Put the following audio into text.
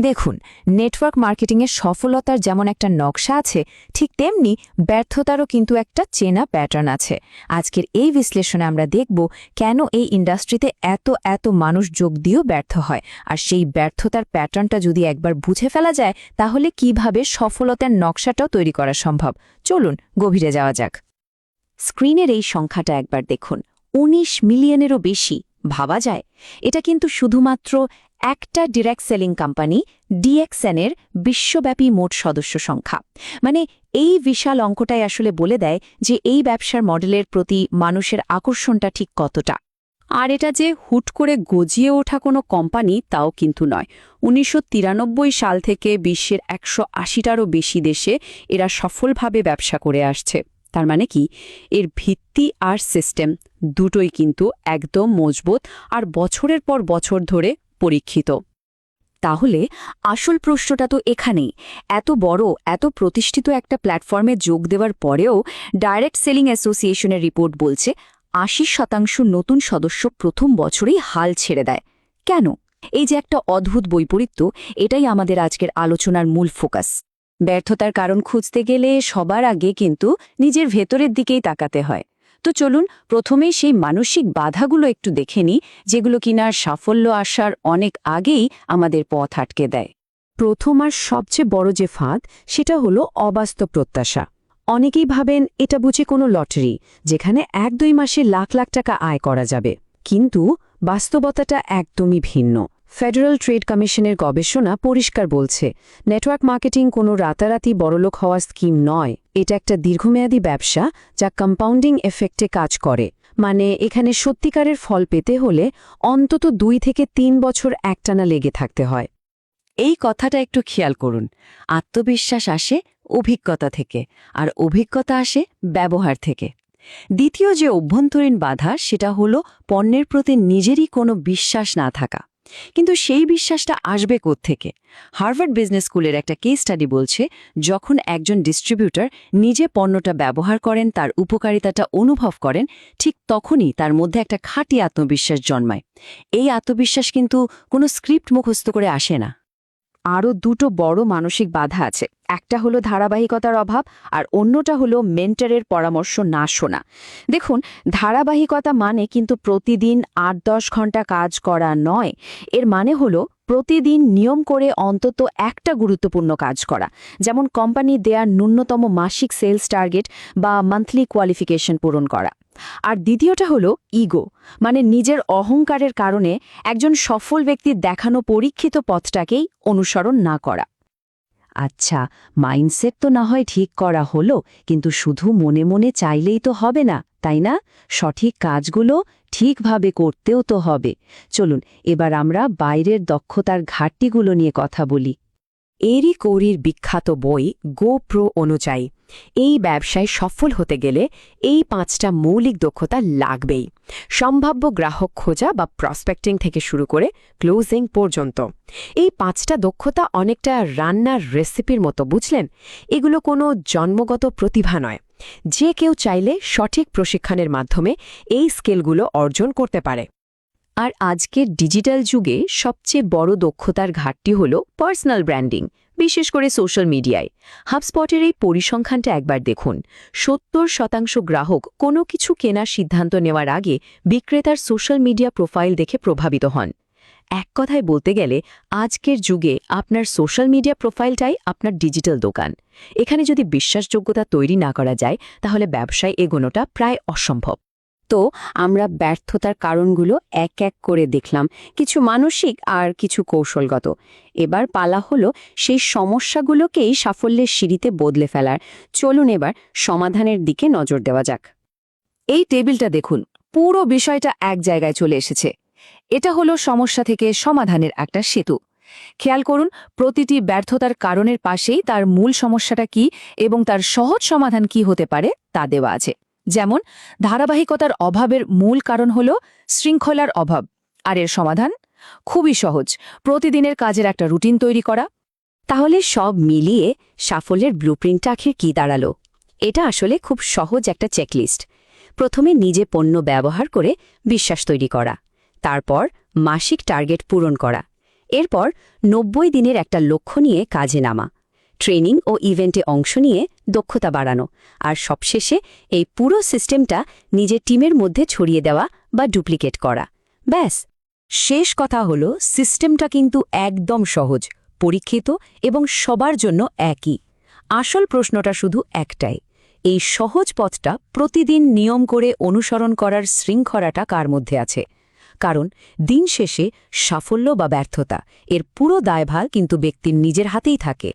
দেখুন, নেটওয়ার্ক মার্কেটিংয়ের সফলতার যেমন একটা নকশা আছে, ঠিক তেমনি ব্যর্থতারও কিন্তু একটা চেনা প্যাটার্ন আছে। আজকের এই বিশ্লেষণে আমরা দেখব কেন এই ইন্ডাস্ট্রিতে এত এত মানুষ যোগ দিয়েও ব্যর্থ হয়, আর সেই ব্যর্থতার প্যাটার্নটা যদি একবার বুঝে ফেলা যায়, তাহলে কিভাবে সফলতার নকশাটাও তৈরি করা সম্ভব। চলুন গভীরে যাওয়া যাক। স্ক্রিনের এই সংখ্যাটা একবার দেখুন, ১৯ মিলিয়নেরও বেশি। ভাবা যায়, এটা কিন্তু শুধুমাত্র একটা ডিরেক্ট সেলিং কোম্পানি ডিএক্সএনের বিশ্বব্যাপী মোট সদস্য সংখ্যা। মানে এই বিশাল অঙ্কটাই আসলে বলে দেয় যে এই ব্যবসার মডেলের প্রতি মানুষের আকর্ষণটা ঠিক কতটা। আর এটা যে হুট করে গজিয়ে ওঠা কোনো কোম্পানি তাও কিন্তু নয়। ১৯৯৩ সাল থেকে বিশ্বের ১৮০টারও বেশি দেশে এরা সফলভাবে ব্যবসা করে আসছে। তার মানে কি, এর ভিত্তি আর সিস্টেম দুটোই কিন্তু একদম মজবুত আর বছরের পর বছর ধরে পরীক্ষিত। তাহলে আসল প্রশ্নটা তো এখানেই, এত বড় এত প্রতিষ্ঠিত একটা প্ল্যাটফর্মে যোগ দেওয়ার পরেও ডাইরেক্ট সেলিং অ্যাসোসিয়েশনের রিপোর্ট বলছে ৮০% নতুন সদস্য প্রথম বছরেই হাল ছেড়ে দেয়। কেন? এই যে একটা অদ্ভুত বৈপরীত্য, এটাই আমাদের আজকের আলোচনার মূল ফোকাস। ব্যর্থতার কারণ খুঁজতে গেলে সবার আগে কিন্তু নিজের ভেতরের দিকেই তাকাতে হয়। তো চলুন প্রথমেই সেই মানসিক বাধাগুলো একটু দেখে নিই, যেগুলো কিনা সাফল্য আসার অনেক আগেই আমাদের পথ আটকে দেয়। প্রথম আর সবচেয়ে বড় যে ফাঁদ, সেটা হলো অবাস্তব প্রত্যাশা। অনেকেই ভাবেন এটা বুঝি কোনো লটারি, যেখানে ১-২ মাসে লাখ লাখ টাকা আয় করা যাবে। কিন্তু বাস্তবতাটা একদমই ভিন্ন। ফেডারেল ট্রেড কমিশনের গবেষণা পরিষ্কার বলছে, নেটওয়ার্ক মার্কেটিং কোনো রাতারাতি বড়লোক হওয়ার স্কিম নয়। এটা একটা দীর্ঘমেয়াদী ব্যবসা যা কম্পাউন্ডিং এফেক্টে কাজ করে। মানে এখানে সত্যিকারের ফল পেতে হলে অন্তত ২ থেকে ৩ বছর একটানা লেগে থাকতে হয়। এই কথাটা একটু খেয়াল করুন। আত্মবিশ্বাস আসে অভিজ্ঞতা থেকে, আর অভিজ্ঞতা আসে ব্যবহার থেকে। দ্বিতীয় যে অভ্যন্তরীণ বাধা, সেটা হলো পণ্যের প্রতি নিজেরই কোনো বিশ্বাস না থাকা। কিন্তু সেই বিশ্বাসটা আসবে কোত্থেকে? হার্ভার্ড বিজনেস স্কুলের একটা কেস স্টাডি বলছে, যখন একজন ডিস্ট্রিবিউটর নিজে পণ্যটা ব্যবহার করেন, তার উপকারিতাটা অনুভব করেন, ঠিক তখনই তার মধ্যে একটা খাঁটি আত্মবিশ্বাস জন্মায়। এই আত্মবিশ্বাস কিন্তু কোনো স্ক্রিপ্ট মুখস্থ করে আসে না। আরও দুটো বড় মানসিক বাধা আছে। একটা হলো ধারাবাহিকতার অভাব, আর অন্যটা হলো মেন্টরের পরামর্শ না শোনা। দেখুন, ধারাবাহিকতা মানে কিন্তু প্রতিদিন ৮-১০ ঘন্টা কাজ করা নয়। এর মানে হলো প্রতিদিন নিয়ম করে অন্তত একটা গুরুত্বপূর্ণ কাজ করা, যেমন কোম্পানি দেয়ার ন্যূনতম মাসিক সেলস টার্গেট বা মান্থলি কোয়ালিফিকেশন পূরণ করা। আর দ্বিতীয়টা হলো ইগো, মানে নিজের অহংকারের কারণে একজন সফল ব্যক্তির দেখানো পরীক্ষিত পথটাকেই অনুসরণ না করা। আচ্ছা, মাইন্ডসেট তো না হয় ঠিক করা হলো, কিন্তু শুধু মনে মনে চাইলেই তো হবে না, তাই না? সঠিক কাজগুলো ঠিকভাবে করতেও তো হবে। চলুন এবার আমরা বাইরের দক্ষতার ঘাটতিগুলো নিয়ে কথা বলি। এরিক ওরির বিখ্যাত বই গো প্রো অনুযায়ী এই ব্যবসায় সফল হতে গেলে এই ৫টা মৌলিক দক্ষতা লাগবেই। সম্ভাব্য গ্রাহক খোঁজা বা প্রসপেক্টিং থেকে শুরু করে ক্লোজিং পর্যন্ত। এই ৫টা দক্ষতা অনেকটা রান্নার রেসিপির মতো, বুঝলেন? এগুলো কোনো জন্মগত প্রতিভা নয়। যে কেউ চাইলে সঠিক প্রশিক্ষণের মাধ্যমে এই স্কিলগুলো অর্জন করতে পারে। আর আজকের ডিজিটাল যুগে সবচেয়ে বড় দক্ষতার ঘাটতি হল পার্সোনাল ব্র্যান্ডিং, বিশেষ করে সোশ্যাল মিডিয়ায়। হাবস্পটের এই পরিসংখ্যানটা একবার দেখুন। ৭০% গ্রাহক কোনো কিছু কেনার সিদ্ধান্ত নেওয়ার আগে বিক্রেতার সোশ্যাল মিডিয়া প্রোফাইল দেখে প্রভাবিত হন। এক কথায় বলতে গেলে আজকের যুগে আপনার সোশ্যাল মিডিয়া প্রোফাইলটাই আপনার ডিজিটাল দোকান। এখানে যদি বিশ্বাসযোগ্যতা তৈরি না করা যায়, তাহলে ব্যবসায় এগোনোটা প্রায় অসম্ভব। তো আমরা ব্যর্থতার কারণগুলো এক এক করে দেখলাম, কিছু মানসিক আর কিছু কৌশলগত। এবার পালা হলো সেই সমস্যাগুলোকেই সাফল্যের সিঁড়িতে বদলে ফেলার। চলুন এবার সমাধানের দিকে নজর দেওয়া যাক। এই টেবিলটা দেখুন, পুরো বিষয়টা এক জায়গায় চলে এসেছে। এটা হলো সমস্যা থেকে সমাধানের একটা সেতু। খেয়াল করুন, প্রতিটি ব্যর্থতার কারণের পাশেই তার মূল সমস্যাটা কি এবং তার সহজ সমাধান কি হতে পারে তা দেওয়া আছে। যেমন ধারাবাহিকতার অভাবের মূল কারণ হল শৃঙ্খলার অভাব, আর এর সমাধান খুবই সহজ, প্রতিদিনের কাজের একটা রুটিন তৈরি করা। তাহলে সব মিলিয়ে সাফল্যের ব্লুপ্রিন্টটা আখের কি দাঁড়ালো? এটা আসলে খুব সহজ একটা চেকলিস্ট। প্রথমে নিজে পণ্য ব্যবহার করে বিশ্বাস তৈরি করা, তারপর মাসিক টার্গেট পূরণ করা, এরপর ৯০ দিনের একটা লক্ষ্য নিয়ে কাজে নামা, ট্রেনিং ও ইভেন্টে অংশ নিয়ে দক্ষতা বাড়ানো, আর সবশেষে এই পুরো সিস্টেমটা নিজের টিমের মধ্যে ছড়িয়ে দেওয়া বা ডুপ্লিকেট করা। ব্যাস। শেষ কথা হলো, সিস্টেমটা কিন্তু একদম সহজ, পরীক্ষিত এবং সবার জন্য একই। আসল প্রশ্নটা শুধু একটাই, এই সহজ পথটা প্রতিদিন নিয়ম করে অনুসরণ করার শৃঙ্খলাটা কার মধ্যে আছে? কারণ দিন শেষে সাফল্য বা ব্যর্থতা এর পুরো দায়ভার কিন্তু ব্যক্তির নিজের হাতেই থাকে।